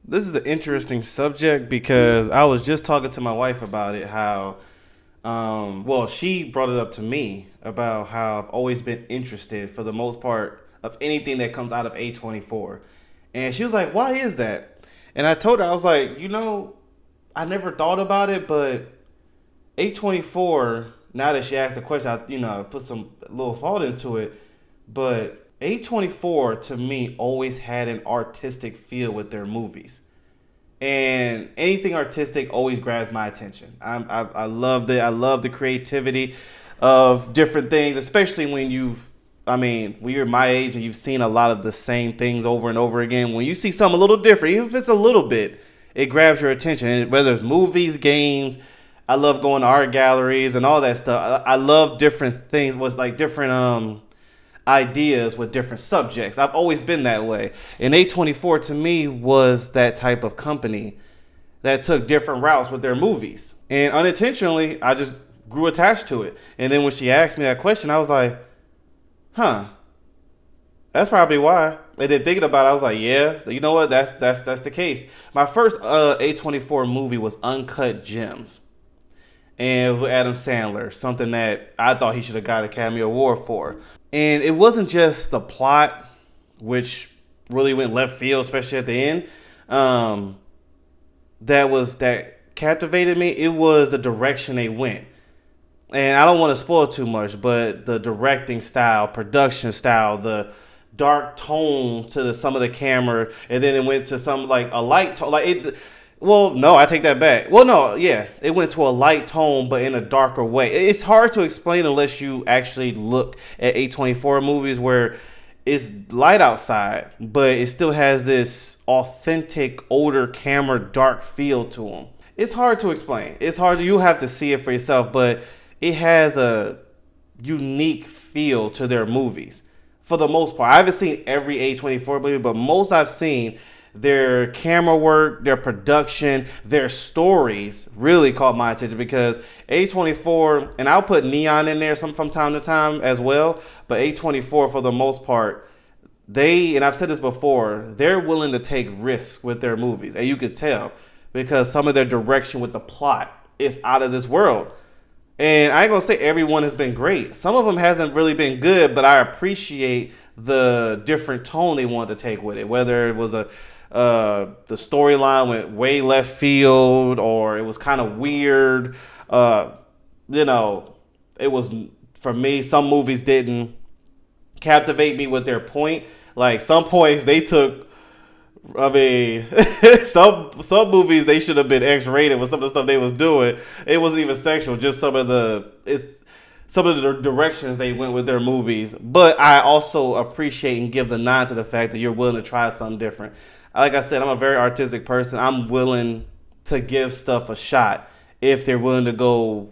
This is an interesting subject because I was just talking to my wife about it. How, well, she brought it up to me about how I've always been interested, for the most part, of anything that comes out of A24. And she was like, "Why is that?" And I told her, I was like, I never thought about it, but A24. Now that she asked the question, I put some little thought into it. But A24 to me always had an artistic feel with their movies, and anything artistic always grabs my attention. I loved it. I love the creativity of different things, especially when you're my age and you've seen a lot of the same things over and over again. When you see something a little different, even if it's a little bit, it grabs your attention. And whether it's movies, games, I love going to art galleries and all that stuff. I love different things with like different ideas with different subjects. I've always been that way. And A24 to me was that type of company that took different routes with their movies. And unintentionally, I just grew attached to it. And then when she asked me that question, I was like, huh, that's probably why. And then thinking about it, I was like, yeah, you know what? That's the case. My first A24 movie was Uncut Gems. And with Adam Sandler, something that I thought he should have got an Academy Award for. And it wasn't just the plot, which really went left field, especially at the end, that captivated me. It was the direction they went. And I don't want to spoil too much, but the directing style, production style, the dark tone to some of the camera, and then it went to some like a light tone, like it. Well, no, I take that back. Well, no, yeah, it went to a light tone, but in a darker way. It's hard to explain unless you actually look at A24 movies where it's light outside, but it still has this authentic, older camera, dark feel to them. It's hard to explain. It's hard. You have to see it for yourself, but it has a unique feel to their movies. For the most part, I haven't seen every A24 movie, but most I've seen, their camera work, their production, their stories really caught my attention because A24, and I'll put Neon in there some from time to time as well, but A24 for the most part, and I've said this before, they're willing to take risks with their movies, and you could tell because some of their direction with the plot is out of this world. And I ain't gonna say everyone has been great. Some of them hasn't really been good, but I appreciate the different tone they wanted to take with it. Whether it was the storyline went way left field, or it was kind of weird. You know, it was, for me, some movies didn't captivate me with their point. Like some points they took. I mean, some movies they should have been X-rated with some of the stuff they was doing. It wasn't even sexual, just some of the directions they went with their movies. But I also appreciate and give the nod to the fact that you're willing to try something different. Like I said, I'm a very artistic person. I'm willing to give stuff a shot if they're willing to go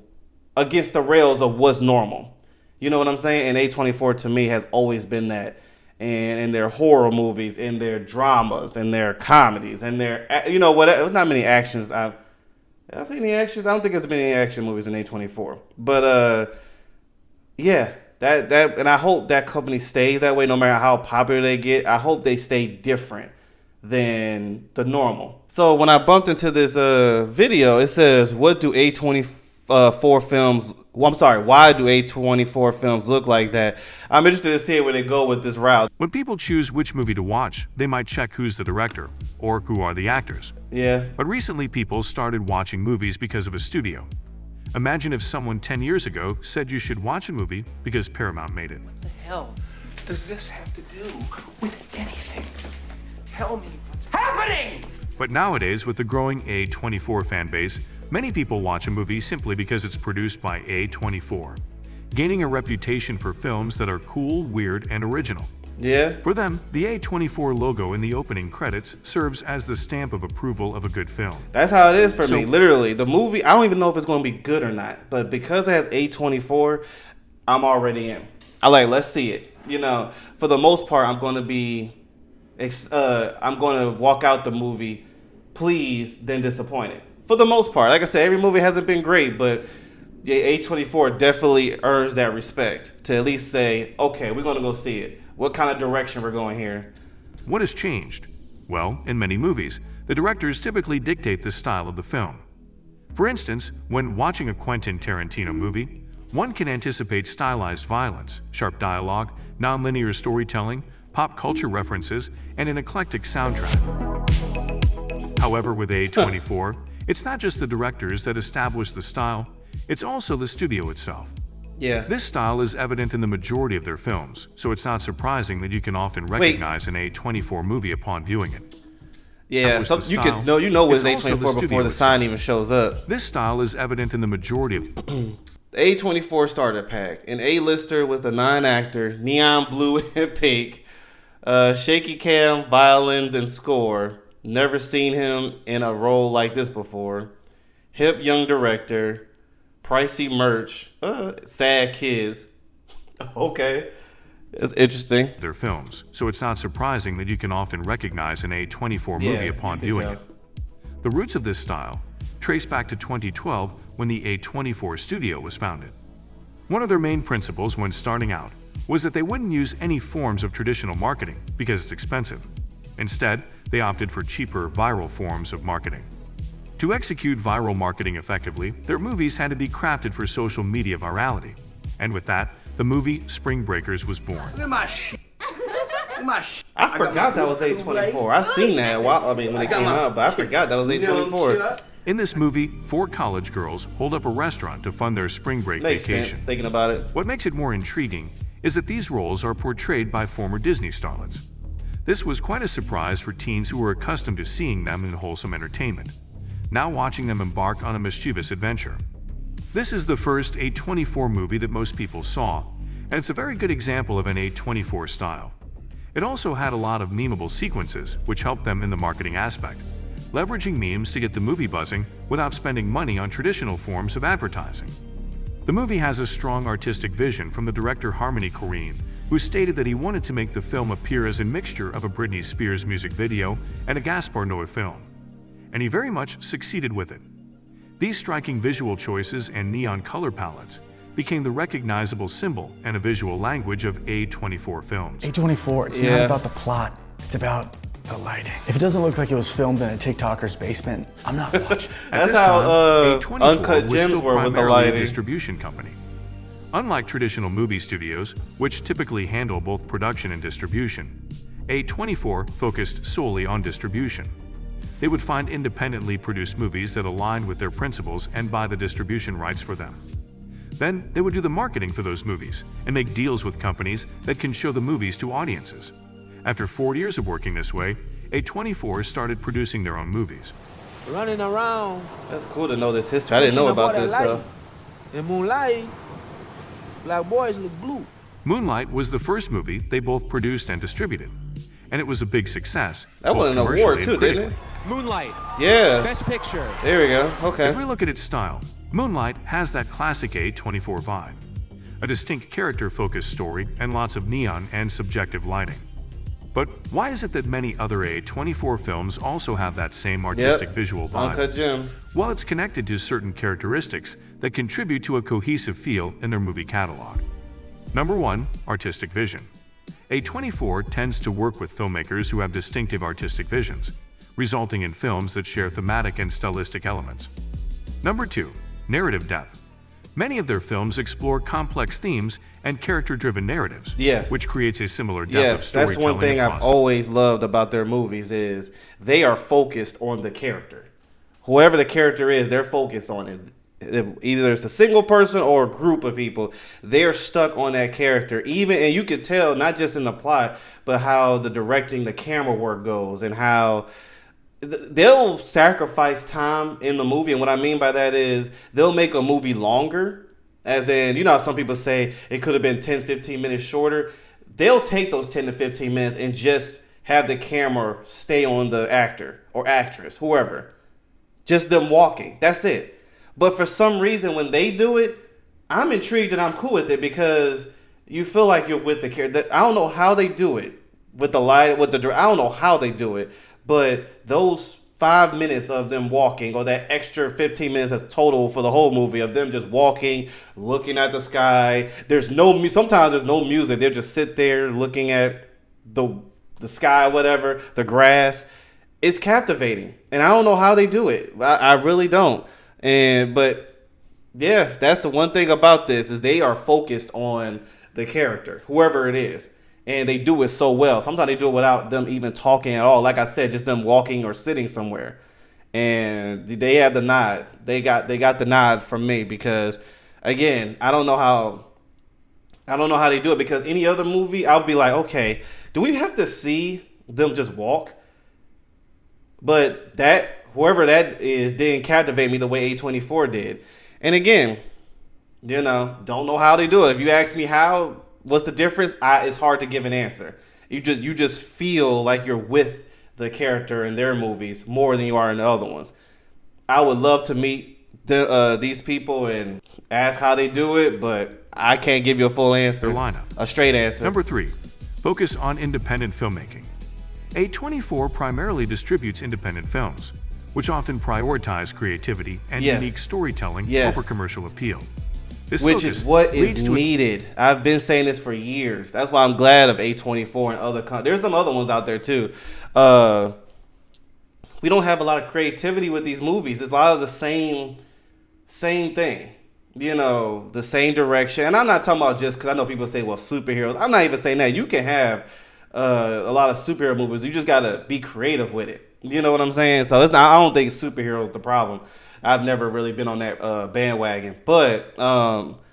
against the rails of what's normal. You know what I'm saying? And A24 to me has always been that. And in their horror movies, in their dramas, in their comedies, and their, not many actions. I've seen any actions. I don't think there's been any action movies in A24. But yeah, that, and I hope that company stays that way, no matter how popular they get. I hope they stay different than the normal. So when I bumped into this video, it says, "What do A24 films?" Well, I'm sorry. Why do A24 films look like that? I'm interested to see where they go with this route. When people choose which movie to watch, they might check who's the director or who are the actors. Yeah. But recently, people started watching movies because of a studio. Imagine if someone 10 years ago said you should watch a movie because Paramount made it. What the hell does this have to do with anything? Tell me what's happening! But nowadays, with the growing A24 fan base, many people watch a movie simply because it's produced by A24, gaining a reputation for films that are cool, weird, and original. Yeah. For them, the A24 logo in the opening credits serves as the stamp of approval of a good film. That's how it is for me. Literally, the movie, I don't even know if it's going to be good or not, but because it has A24, I'm already in. Let's see it. For the most part, I'm going to walk out the movie pleased than disappointed. For the most part. Like I said, every movie hasn't been great, but A24 definitely earns that respect to at least say, okay, we're going to go see it. What kind of direction we're going here? What has changed? Well, in many movies, The directors typically dictate the style of the film. For instance, when watching a Quentin Tarantino movie, one can anticipate stylized violence, sharp dialogue, non-linear storytelling, pop culture references, and an eclectic soundtrack. However, with A24, it's not just the directors that establish the style, it's also the studio itself. Yeah. This style is evident in the majority of their films, so it's not surprising that you can often recognize an A24 movie upon viewing it. Yeah, So you could know it's it's also A24 the before studio the sign itself. even shows up. This style is evident in the majority of The A24 starter pack, an A-lister with a 9-actor, neon blue and pink, shaky cam, violins, and score. Never seen him in a role like this before. Hip young director, pricey merch, sad kids. Okay, that's interesting. their films, so it's not surprising that you can often recognize an A24 movie Yeah, upon you can viewing tell. it. The roots of this style trace back to 2012 when the A24 studio was founded. One of their main principles when starting out was that they wouldn't use any forms of traditional marketing because it's expensive. Instead, they opted for cheaper, viral forms of marketing. To execute viral marketing effectively, their movies had to be crafted for social media virality. And with that, the movie Spring Breakers was born. Look at my shit. Look at my shit. I forgot that was A24. I seen that when it came out, but I forgot that was A24. In this movie, 4 college girls hold up a restaurant to fund their spring break Makes vacation. sense, thinking about it. What makes it more intriguing is that these roles are portrayed by former Disney starlets. This was quite a surprise for teens who were accustomed to seeing them in wholesome entertainment, now watching them embark on a mischievous adventure. This is the first A24 movie that most people saw, and it's a very good example of an A24 style. It also had a lot of memeable sequences, which helped them in the marketing aspect, leveraging memes to get the movie buzzing without spending money on traditional forms of advertising. The movie has a strong artistic vision from the director Harmony Korine, who stated that he wanted to make the film appear as a mixture of a Britney Spears music video and a Gaspar Noé film. And he very much succeeded with it. These striking visual choices and neon color palettes became the recognizable symbol and a visual language of A24 films. A24, it's not about the plot, it's about the lighting. If it doesn't look like it was filmed in a TikToker's basement, I'm not watching. At That's this how time, A24 Uncut was Gems still were with the primarily a lighting. distribution company. Unlike traditional movie studios, which typically handle both production and distribution, A24 focused solely on distribution. They would find independently produced movies that aligned with their principles and buy the distribution rights for them. Then they would do the marketing for those movies and make deals with companies that can show the movies to audiences. After 4 years of working this way, A24 started producing their own movies. Running around That's cool to know this history. I didn't know about this stuff. in moonlight, black boys look blue. Moonlight was the first movie they both produced and distributed, and it was a big success. That both won an award commercially too, and didn't it? critically. Moonlight, Yeah. Best Picture. There we go. Okay. If we look at its style, Moonlight has that classic A24 vibe. A distinct character-focused story and lots of neon and subjective lighting. But why is it that many other A24 films also have that same artistic visual vibe? Uncut Gems. Well, it's connected to certain characteristics that contribute to a cohesive feel in their movie catalog. Number 1, artistic vision. A24 tends to work with filmmakers who have distinctive artistic visions, resulting in films that share thematic and stylistic elements. Number 2, narrative depth. Many of their films explore complex themes and character-driven narratives, Yes. which creates a similar depth of Yes, that's storytelling one thing I've across always loved about their movies is they are focused on the character. Whoever the character is, they're focused on it. Either it's a single person or a group of people, they're stuck on that character. And you could tell not just in the plot, but how the directing, the camera work goes, and how they'll sacrifice time in the movie. And what I mean by that is they'll make a movie longer, as in, you know how some people say it could have been 10, 15 minutes shorter. They'll take those 10 to 15 minutes and just have the camera stay on the actor or actress, whoever. Just them walking. That's it. But for some reason, when they do it, I'm intrigued and I'm cool with it because you feel like you're with the character. I don't know how they do it with the light, I don't know how they do it, but those 5 minutes of them walking, or that extra 15 minutes that's total for the whole movie of them just walking, looking at the sky. Sometimes there's no music. They'll just sit there looking at the sky, whatever, the grass. it's captivating, and I don't know how they do it. I really don't. But yeah, that's the one thing about this is they are focused on the character, whoever it is, and they do it so well. Sometimes they do it without them even talking at all. Like I said, just them walking or sitting somewhere, and they have the nod. They got the nod from me because, again, I don't know how they do it, because any other movie I'll be like, okay, do we have to see them just walk? But whoever that is didn't captivate me the way A24 did. And again, don't know how they do it. If you ask me what's the difference, it's hard to give an answer. You just feel like you're with the character in their movies more than you are in the other ones. I would love to meet these people and ask how they do it, but I can't give you a full answer. Lineup. A straight answer. Number 3, focus on independent filmmaking. A24 primarily distributes independent films, which often prioritize creativity and unique storytelling over commercial appeal. This which is what is needed. I've been saying this for years. That's why I'm glad of A24 and other there's some other ones out there too. We don't have a lot of creativity with these movies. It's a lot of the same thing. The same direction. And I'm not talking about just because I know people say, well, superheroes. I'm not even saying that. You can have a lot of superhero movies. You just got to be creative with it. You know what I'm saying? So I don't think superheroes the problem. I've never really been on that bandwagon. But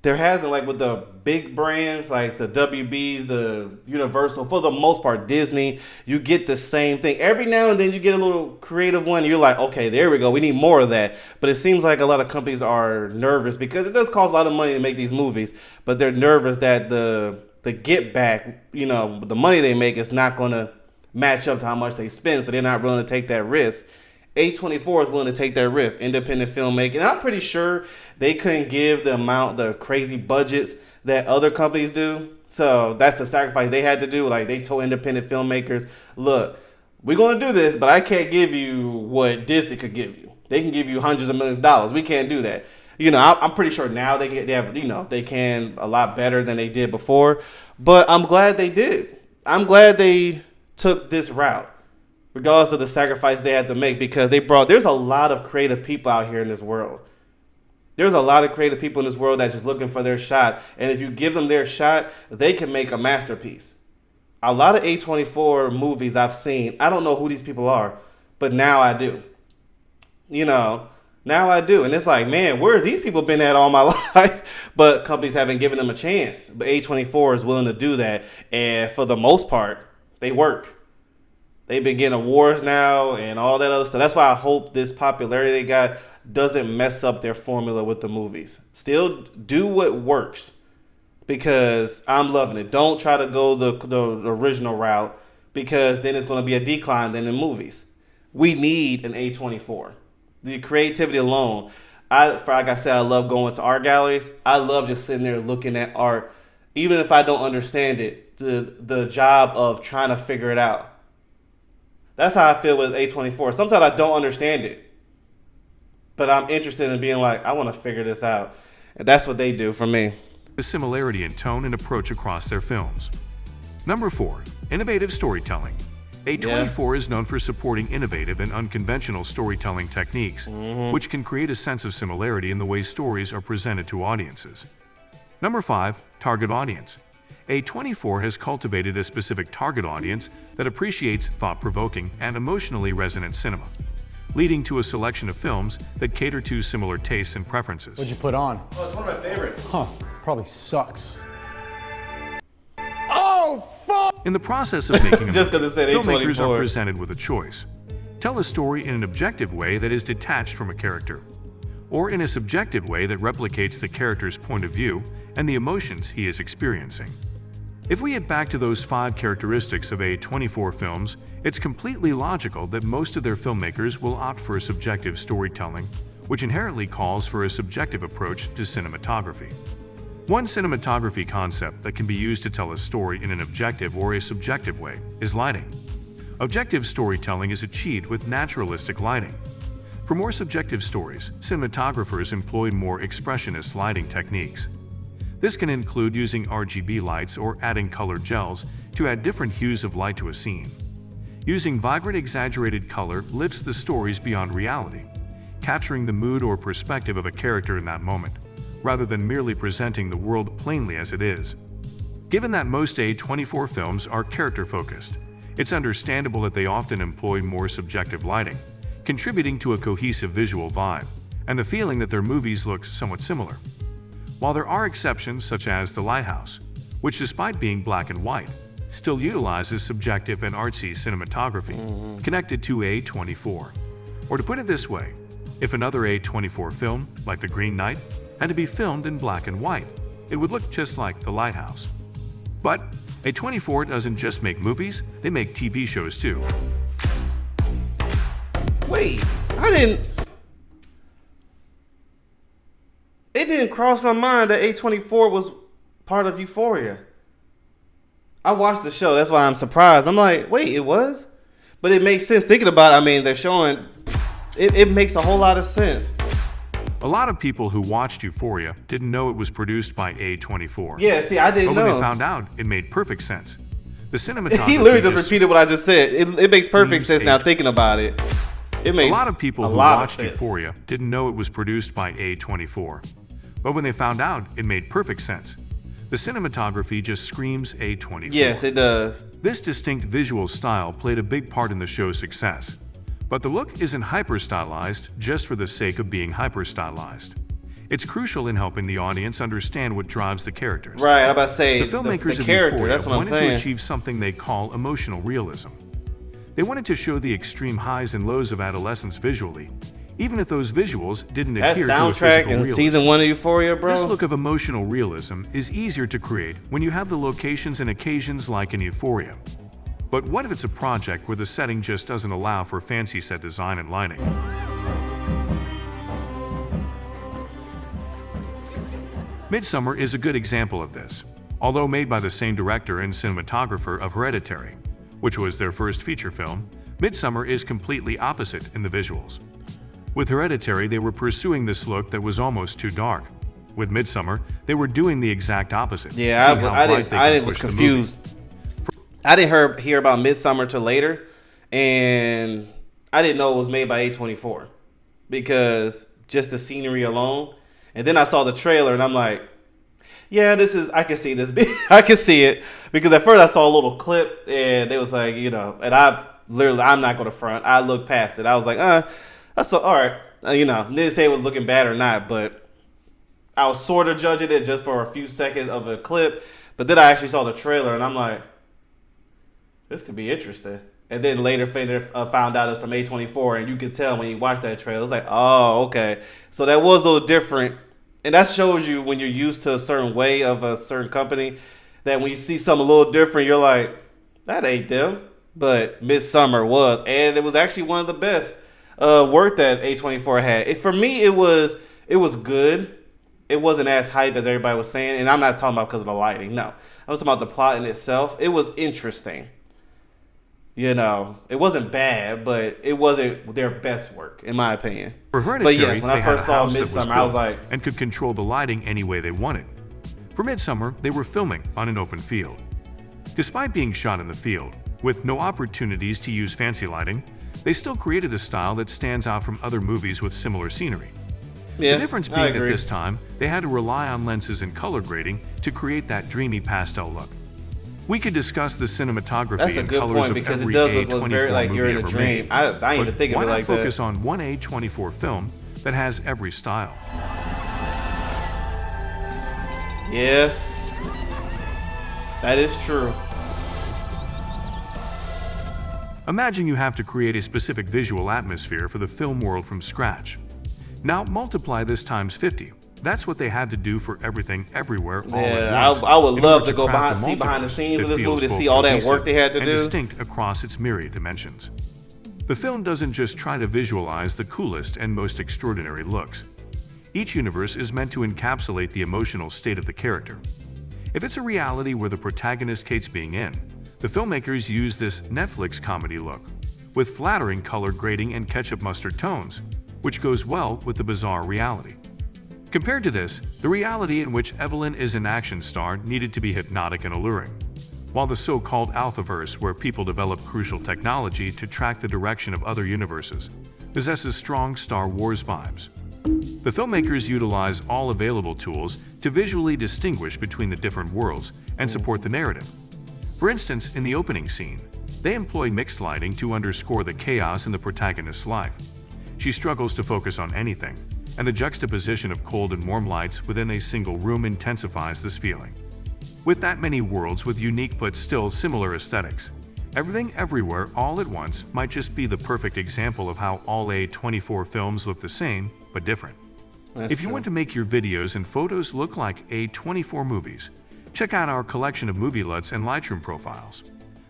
there hasn't, like with the big brands like the WBs, the Universal, for the most part, Disney, you get the same thing. Every now and then you get a little creative one. You're like, okay, there we go. We need more of that. But it seems like a lot of companies are nervous because it does cost a lot of money to make these movies. But they're nervous that the get back, the money they make is not going to match up to how much they spend. So they're not willing to take that risk. A24 is willing to take that risk. Independent filmmaking. And I'm pretty sure they couldn't give the crazy budgets that other companies do. So that's the sacrifice they had to do. Like they told independent filmmakers, look, we're going to do this, but I can't give you what Disney could give you. They can give you hundreds of millions of dollars. We can't do that. I'm pretty sure now they can a lot better than they did before. But I'm glad they did. I'm glad they took this route, regardless of the sacrifice they had to make, because there's a lot of creative people out here in this world. There's a lot of creative people in this world that's just looking for their shot. And if you give them their shot, they can make a masterpiece. A lot of A24 movies I've seen, I don't know who these people are, but now I do. Now I do. And it's like, man, where have these people been at all my life? But companies haven't given them a chance. But A24 is willing to do that. And for the most part, they work. They've been getting awards now and all that other stuff. That's why I hope this popularity they got doesn't mess up their formula with the movies. Still do what works, because I'm loving it. Don't try to go the original route, because then it's going to be a decline then in movies. We need an A24. The creativity alone. Like I said, I love going to art galleries. I love just sitting there looking at art, even if I don't understand it. The job of trying to figure it out. That's how I feel with A24. Sometimes I don't understand it, but I'm interested in being like, I want to figure this out. And that's what they do for me. A similarity in tone and approach across their films. Number 4, innovative storytelling. A24 is known for supporting innovative and unconventional storytelling techniques, which can create a sense of similarity in the way stories are presented to audiences. Number 5, target audience. A24 has cultivated a specific target audience that appreciates thought-provoking and emotionally resonant cinema, leading to a selection of films that cater to similar tastes and preferences. What'd you put on? Oh, it's one of my favorites. Huh, probably sucks. In the process of making a Just 'cause movie, it said filmmakers A24. are presented with a choice. Tell a story in an objective way that is detached from a character, or in a subjective way that replicates the character's point of view and the emotions he is experiencing. If we head back to those 5 characteristics of A24 films, it's completely logical that most of their filmmakers will opt for a subjective storytelling, which inherently calls for a subjective approach to cinematography. One cinematography concept that can be used to tell a story in an objective or a subjective way is lighting. Objective storytelling is achieved with naturalistic lighting. For more subjective stories, cinematographers employ more expressionist lighting techniques. This can include using RGB lights or adding colored gels to add different hues of light to a scene. Using vibrant, exaggerated color lifts the stories beyond reality, capturing the mood or perspective of a character in that moment, rather than merely presenting the world plainly as it is. Given that most A24 films are character-focused, it's understandable that they often employ more subjective lighting, contributing to a cohesive visual vibe and the feeling that their movies look somewhat similar. While there are exceptions such as The Lighthouse, which despite being black and white, still utilizes subjective and artsy cinematography connected to A24. Or to put it this way, if another A24 film, like The Green Knight, had to be filmed in black and white, it would look just like The Lighthouse. But A24 doesn't just make movies, they make TV shows too. Wait, it didn't cross my mind that A24 was part of Euphoria. I watched the show, that's why I'm surprised. I'm like, wait, it was? But it makes sense thinking about it. I mean, they're showing, it makes a whole lot of sense. A lot of people who watched Euphoria didn't know it was produced by A24. Yeah, see, I didn't know. But when they found out, it made perfect sense. The cinematography He literally just repeated what I just said. It makes perfect sense now thinking about it. It makes a lot of people who watched Euphoria didn't know it was produced by A24. But when they found out, it made perfect sense. The cinematography just screams A24. Yes, it does. This distinct visual style played a big part in the show's success. But the look isn't hyper-stylized just for the sake of being hyper-stylized. It's crucial in helping the audience understand what drives the characters. Right, I'm about to say the filmmakers the character, of Euphoria that's what I'm wanted saying. to achieve something they call emotional realism. They wanted to show the extreme highs and lows of adolescence visually, even if those visuals didn't that adhere to a soundtrack physical in realism. season 1 of Euphoria, bro. This look of emotional realism is easier to create when you have the locations and occasions like in Euphoria. But what if it's a project where the setting just doesn't allow for fancy set design and lighting? Midsommar is a good example of this. Although made by the same director and cinematographer of Hereditary, which was their first feature film, Midsommar is completely opposite in the visuals. With Hereditary, they were pursuing this look that was almost too dark. With Midsommar, they were doing the exact opposite. Yeah, I was confused. I didn't hear about Midsommar till later, and I didn't know it was made by A24 because just the scenery alone. And then I saw the trailer, and I'm like, yeah, I can see this. I can see it because at first I saw a little clip, and it was like, and I'm not going to front. I looked past it. I was like, that's all right. Didn't say it was looking bad or not, but I was sort of judging it just for a few seconds of a clip. But then I actually saw the trailer, and I'm like, this could be interesting. And then later found out it's from A24, and you could tell when you watch that trailer, it's like, oh, okay. So that was a little different. And that shows you when you're used to a certain way of a certain company, that when you see something a little different, you're like, that ain't them. But Midsommar was. And it was actually one of the best work that A24 had. For me, it was good. It wasn't as hype as everybody was saying. And I'm not talking about because of the lighting. No. I was talking about the plot in itself. It was interesting. It wasn't bad, but it wasn't their best work, in my opinion. For Hereditary, but yes, when I first saw Midsommar, I was like, and could control the lighting any way they wanted. For Midsommar, they were filming on an open field. Despite being shot in the field, with no opportunities to use fancy lighting, they still created a style that stands out from other movies with similar scenery. yeah, The difference being that this time, they had to rely on lenses and color grading to create that dreamy pastel look. We could discuss the cinematography That's a and good colors point of because it every does A24 look very like you're in a movie ever dream. made. I didn't even think of it like why not focus that. on one A24 film that has every style? Yeah, that is true. Imagine you have to create a specific visual atmosphere for the film world from scratch. Now multiply this times 50. That's what they had to do for Everything Everywhere all at Yeah, once. I would in love order to go craft a see behind the multiverse scenes of that this feels movie to both see all that cohesive work they had to and do. distinct across its myriad dimensions. The film doesn't just try to visualize the coolest and most extraordinary looks. Each universe is meant to encapsulate the emotional state of the character. If it's a reality where the protagonist hates being in, the filmmakers use this Netflix comedy look, with flattering color grading and ketchup mustard tones, which goes well with the bizarre reality. Compared to this, the reality in which Evelyn is an action star needed to be hypnotic and alluring. while the so-called Alphaverse, where people develop crucial technology to track the direction of other universes, possesses strong Star Wars vibes. The filmmakers utilize all available tools to visually distinguish between the different worlds and support the narrative. For instance, in the opening scene, they employ mixed lighting to underscore the chaos in the protagonist's life. She struggles to focus on anything, and the juxtaposition of cold and warm lights within a single room intensifies this feeling. With that many worlds with unique but still similar aesthetics, Everything Everywhere All at Once might just be the perfect example of how all A24 films look the same, but different. If you want to make your videos and photos look like A24 movies, check out our collection of movie LUTs and Lightroom profiles.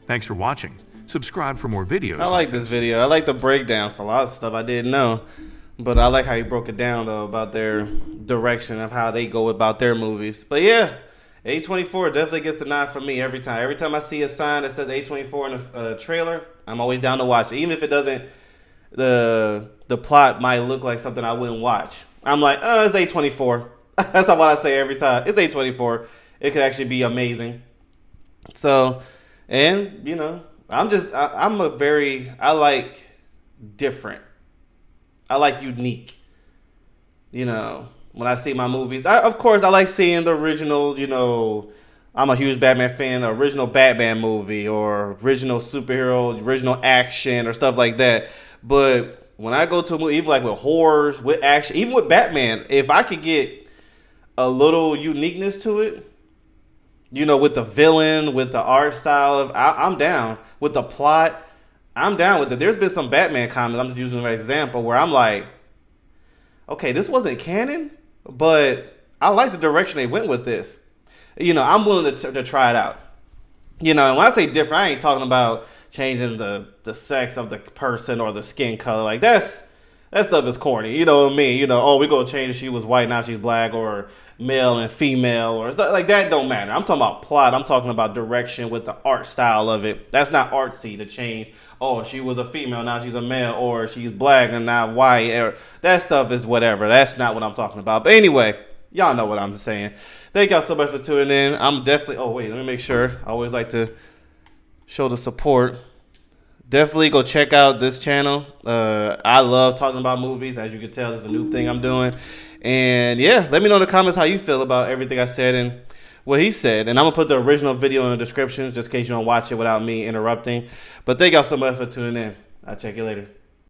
Thanks for watching. Subscribe for more videos. I like this video. I like the breakdowns. A lot of stuff I didn't know. But I like how he broke it down, though, about their direction of how they go about their movies. But yeah, A24 definitely gets the nod from me every time. Every time I see a sign that says A24 in a trailer, I'm always down to watch it. Even if it doesn't, the plot might look like something I wouldn't watch. I'm like, it's A24. That's what I say every time. It's A24. It could actually be amazing. So, and, you know, I like different. I like unique. You know, when I see my movies, of course, I like seeing the original, you know, I'm a huge Batman fan, the original Batman movie or original superhero, original action or stuff like that. But when I go to a movie, even like with horrors, with action, even with Batman, if I could get a little uniqueness to it, you know, with the villain, with the art style, I'm down. With the plot, I'm down with it. There's been some Batman comics, I'm just using an example, where I'm like, okay, this wasn't canon, but I like the direction they went with this. You know, I'm willing to try it out. You know, and when I say different, I ain't talking about changing the sex of the person or the skin color. Like, that stuff is corny. You know what I mean? You know, oh, we're going to change it. She was white, now she's black, or male and female, or stuff like that. Don't matter. I'm talking about plot. I'm talking about direction with the art style of it. That's not artsy to change. Oh, she was a female, now she's a male, or she's black and now white. Or, that stuff is whatever. That's not what I'm talking about. But anyway, y'all know what I'm saying. Thank y'all so much for tuning in. I'm definitely... Oh, wait. Let me make sure. I always like to show the support. Definitely go check out this channel. I love talking about movies. As you can tell, it's a new thing I'm doing. And yeah, let me know in the comments how you feel about everything I said and what he said. And I'm going to put the original video in the description just in case you don't watch it without me interrupting. But thank y'all so much for tuning in. I'll check you later.